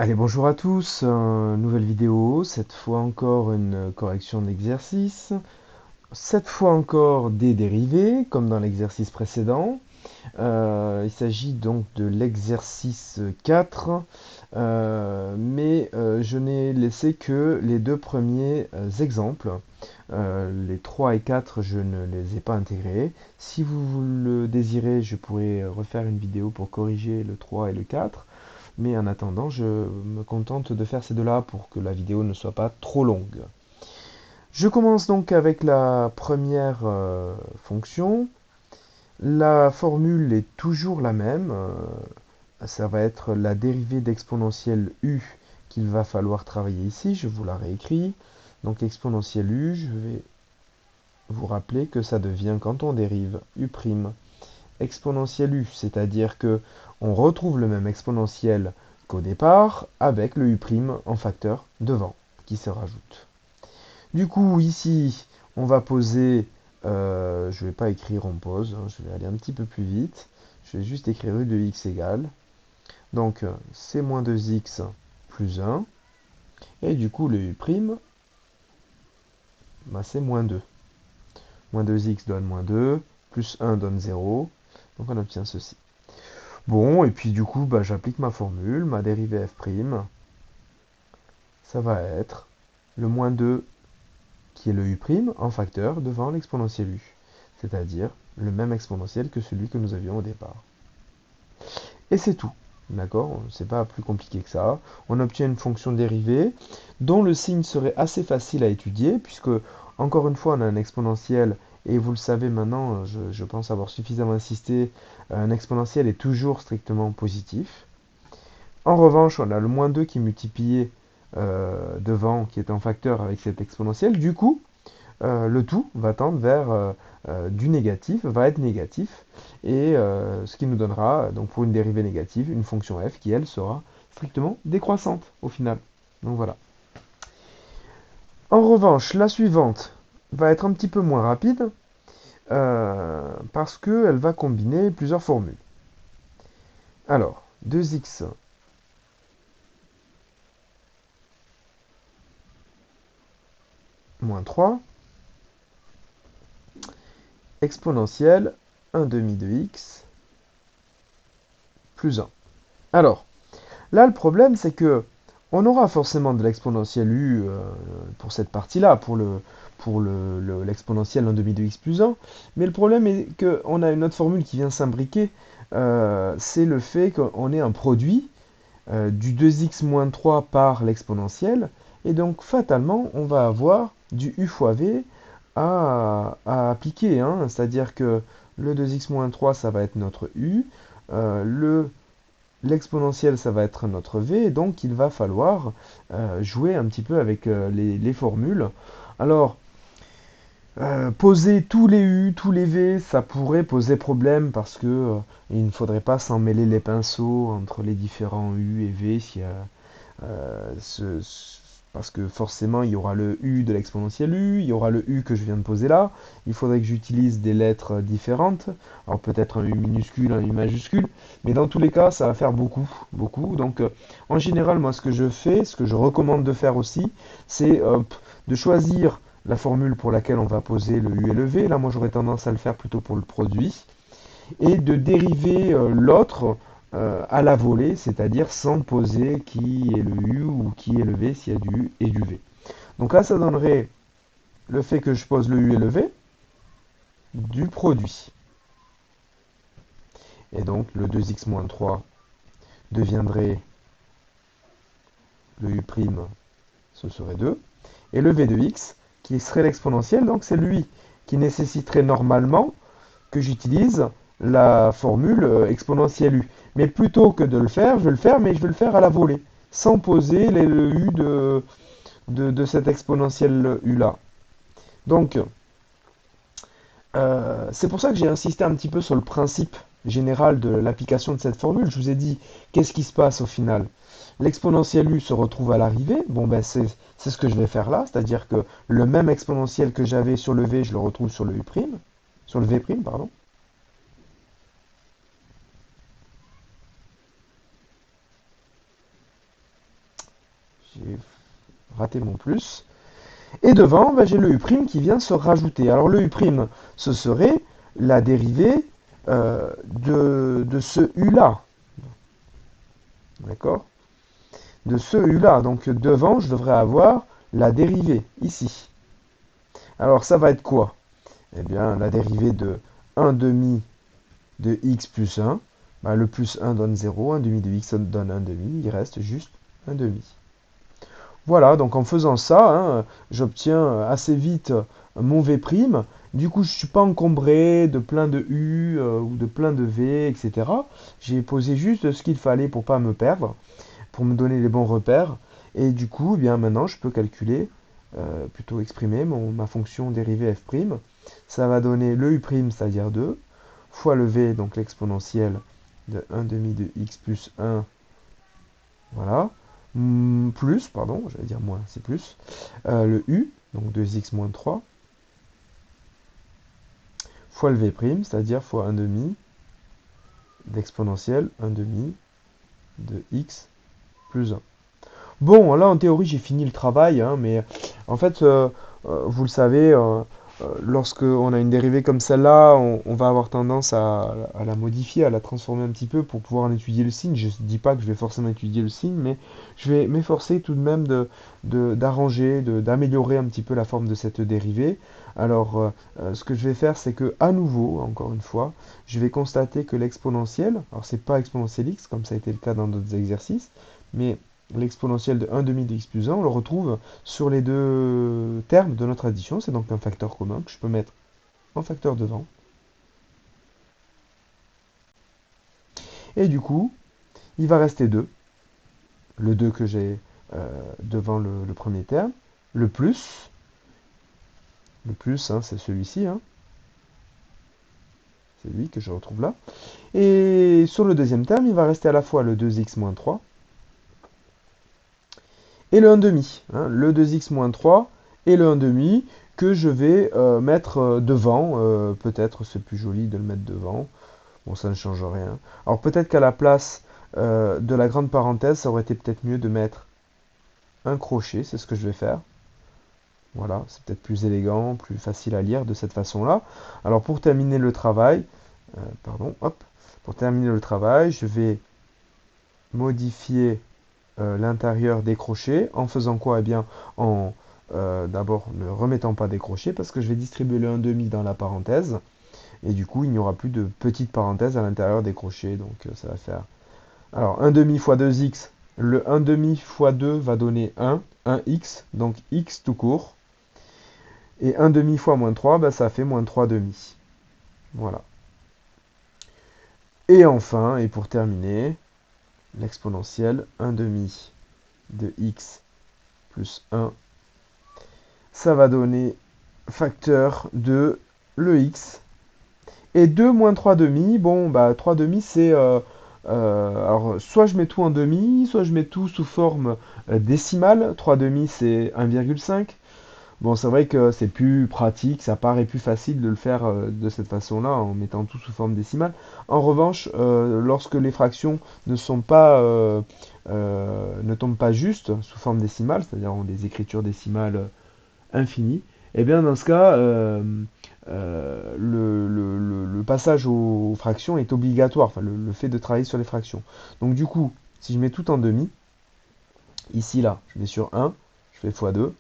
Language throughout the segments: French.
Allez, bonjour à tous, nouvelle vidéo, cette fois encore une correction d'exercice, cette fois encore des dérivés, comme dans l'exercice précédent. Il s'agit donc de l'exercice 4, mais je n'ai laissé que les deux premiers exemples. Les 3 et 4, je ne les ai pas intégrés. Si vous le désirez, je pourrais refaire une vidéo pour corriger le 3 et le 4. Mais en attendant, je me contente de faire ces deux-là pour que la vidéo ne soit pas trop longue. Je commence donc avec la première fonction. La formule est toujours la même. Ça va être la dérivée d'exponentielle u qu'il va falloir travailler ici. Je vous la réécris. Donc exponentielle u, je vais vous rappeler que ça devient quand on dérive u' exponentielle u, c'est-à-dire que on retrouve le même exponentiel qu'au départ avec le u' en facteur devant qui se rajoute. Du coup, ici, on va poser, je ne vais pas écrire on pose, hein, je vais aller un petit peu plus vite. Je vais juste écrire u de x égale. Donc, c'est moins 2x plus 1. Et du coup, le u', bah, c'est moins 2. Moins 2x donne moins 2, plus 1 donne 0. Donc, on obtient ceci. Bon, et puis du coup, bah, j'applique ma formule, ma dérivée f', ça va être le moins 2 qui est le u' en facteur devant l'exponentielle u, c'est-à-dire le même exponentiel que celui que nous avions au départ. Et c'est tout, d'accord? C'est pas plus compliqué que ça. On obtient une fonction dérivée dont le signe serait assez facile à étudier, puisque, encore une fois, on a un exponentiel, et vous le savez maintenant, je pense avoir suffisamment insisté, un exponentiel est toujours strictement positif. En revanche, on a le moins 2 qui est multiplié devant, qui est un facteur avec cet exponentiel. Du coup, le tout va tendre vers du négatif, va être négatif, et ce qui nous donnera, donc pour une dérivée négative, une fonction f qui, elle, sera strictement décroissante au final. Donc voilà. En revanche, la suivante va être un petit peu moins rapide, parce qu'elle va combiner plusieurs formules. Alors, 2x moins 3 exponentielle 1 demi de x plus 1. Alors, là, le problème, c'est que on aura forcément de l'exponentielle u pour cette partie-là, pour l'exponentielle 1 demi de x plus 1. Mais le problème est qu'on a une autre formule qui vient s'imbriquer. C'est le fait qu'on ait un produit du 2x moins 3 par l'exponentielle. Et donc, fatalement, on va avoir du u fois v à appliquer, hein. C'est-à-dire que le 2x moins 3, ça va être notre u. L'exponentielle, ça va être notre v, et donc il va falloir jouer un petit peu avec les formules. Alors, poser tous les u, tous les v, ça pourrait poser problème parce que il ne faudrait pas s'en mêler les pinceaux entre les différents u et v s'il y a parce que forcément il y aura le u de l'exponentielle u, il y aura le u que je viens de poser là, il faudrait que j'utilise des lettres différentes, alors peut-être un u minuscule, un u majuscule, mais dans tous les cas ça va faire beaucoup, beaucoup, donc en général moi ce que je fais, ce que je recommande de faire aussi, c'est de choisir la formule pour laquelle on va poser le u et le v, là moi j'aurais tendance à le faire plutôt pour le produit, et de dériver l'autre à la volée, c'est-à-dire sans poser qui est le u ou qui est le v s'il y a du u et du v. Donc là, ça donnerait le fait que je pose le u et le v du produit. Et donc le 2x moins 3 deviendrait le u', ce serait 2. Et le v de x, qui serait l'exponentiel, donc c'est lui qui nécessiterait normalement que j'utilise la formule exponentielle u. Mais plutôt que de le faire, je vais le faire, mais je vais le faire à la volée, sans poser le u de cet exponentiel u là. Donc, c'est pour ça que j'ai insisté un petit peu sur le principe général de l'application de cette formule. Je vous ai dit, qu'est-ce qui se passe au final? L'exponentiel u se retrouve à l'arrivée. Bon, ben c'est ce que je vais faire là, c'est-à-dire que le même exponentiel que j'avais sur le v, je le retrouve sur le u', sur le v', pardon. j'ai raté mon plus. Et devant, ben, j'ai le U' qui vient se rajouter. Alors le U', ce serait la dérivée de ce U-là. D'accord? De ce U-là. Donc devant, je devrais avoir la dérivée, ici. Alors ça va être quoi? Eh bien, la dérivée de 1 demi de x plus 1. Ben, le plus 1 donne 0, 1 demi de x donne 1 demi, il reste juste 1 demi. Voilà, donc en faisant ça, hein, j'obtiens assez vite mon V'. Du coup, je ne suis pas encombré de plein de U ou de plein de V, etc. J'ai posé juste ce qu'il fallait pour pas me perdre, pour me donner les bons repères. Et du coup, eh bien maintenant, je peux calculer, plutôt exprimer ma fonction dérivée f'. Ça va donner le U', c'est-à-dire 2, fois le V, donc l'exponentielle de 1 demi de x plus 1. Voilà. Plus, pardon, j'allais dire moins, c'est plus. Le U, donc 2x moins 3, fois le V', c'est-à-dire fois 1 demi d'exponentielle 1 demi de x plus 1. Bon, là en théorie j'ai fini le travail, hein, mais en fait, vous le savez, lorsque on a une dérivée comme celle-là, on va avoir tendance à la modifier, à la transformer un petit peu pour pouvoir en étudier le signe. Je ne dis pas que je vais forcément étudier le signe, mais je vais m'efforcer tout de même d'arranger, d'améliorer un petit peu la forme de cette dérivée. Alors, ce que je vais faire, c'est que, à nouveau, encore une fois, je vais constater que l'exponentielle, alors c'est pas exponentielle x, comme ça a été le cas dans d'autres exercices, mais l'exponentielle de 1 demi de x plus 1, on le retrouve sur les deux termes de notre addition. C'est donc un facteur commun que je peux mettre en facteur devant. Et du coup, il va rester 2. Le 2 que j'ai devant le premier terme. Le plus. Le plus, hein, c'est celui-ci. Hein. C'est lui que je retrouve là. Et sur le deuxième terme, il va rester à la fois le 2x moins 3 et le 1 demi. Hein, le 2x moins 3 et le 1 demi que je vais mettre devant. Peut-être c'est plus joli de le mettre devant. Bon, ça ne change rien. Alors peut-être qu'à la place de la grande parenthèse, ça aurait été peut-être mieux de mettre un crochet. C'est ce que je vais faire. Voilà, c'est peut-être plus élégant, plus facile à lire de cette façon-là. Alors pour terminer le travail, pardon, hop, pour terminer le travail, je vais modifier l'intérieur des crochets en faisant quoi? Eh bien, en d'abord ne remettant pas des crochets parce que je vais distribuer le 1 demi dans la parenthèse et du coup il n'y aura plus de petites parenthèses à l'intérieur des crochets, donc ça va faire. Alors 1 demi fois 2x, le 1 demi fois 2 va donner 1x, donc x tout court. Et 1 demi fois moins 3, bah, ça fait moins 3 demi. Voilà. Et enfin, et pour terminer, l'exponentielle 1 demi de x plus 1, ça va donner facteur de le x. Et 2 moins 3 demi, bon, bah 3 demi c'est... alors, soit je mets tout en demi, soit je mets tout sous forme décimale. 3 demi c'est 1,5. Bon, c'est vrai que c'est plus pratique, ça paraît plus facile de le faire de cette façon-là, en mettant tout sous forme décimale. En revanche, lorsque les fractions ne sont pas, ne tombent pas juste sous forme décimale, c'est-à-dire ont des écritures décimales infinies, eh bien dans ce cas, le passage aux fractions est obligatoire, enfin le fait de travailler sur les fractions. Donc du coup, si je mets tout en demi, ici là, je mets sur 1, je fais x2,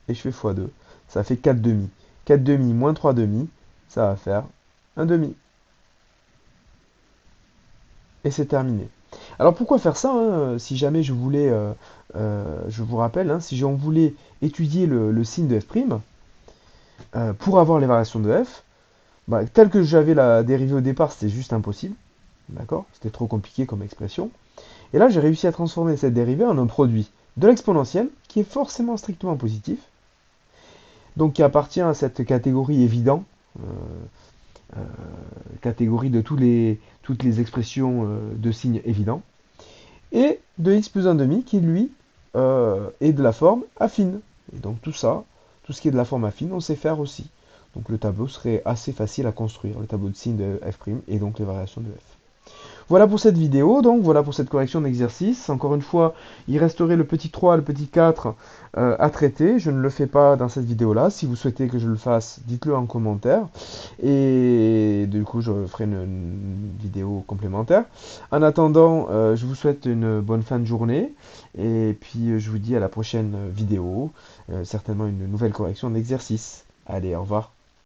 et je fais x2. Ça fait 4 demi. 4 demi moins 3 demi, ça va faire 1 demi. Et c'est terminé. Alors pourquoi faire ça, hein, si jamais je voulais, je vous rappelle, hein, si on voulait étudier le signe de f', pour avoir les variations de f, bah, tel que j'avais la dérivée au départ, c'était juste impossible. D'accord? C'était trop compliqué comme expression. Et là, j'ai réussi à transformer cette dérivée en un produit de l'exponentielle, qui est forcément strictement positif, donc qui appartient à cette catégorie évident, euh, euh, catégorie de toutes les expressions de signes évidents, et de x plus 1 demi qui, lui, est de la forme affine. Et donc tout ça, tout ce qui est de la forme affine, on sait faire aussi. Donc le tableau serait assez facile à construire, le tableau de signes de f' et donc les variations de f. Voilà pour cette vidéo, donc voilà pour cette correction d'exercice. Encore une fois, il resterait le petit 3, le petit 4 à traiter. Je ne le fais pas dans cette vidéo-là. Si vous souhaitez que je le fasse, dites-le en commentaire. Et du coup, je ferai une vidéo complémentaire. En attendant, je vous souhaite une bonne fin de journée. Et puis, je vous dis à la prochaine vidéo. Certainement une nouvelle correction d'exercice. Allez, au revoir.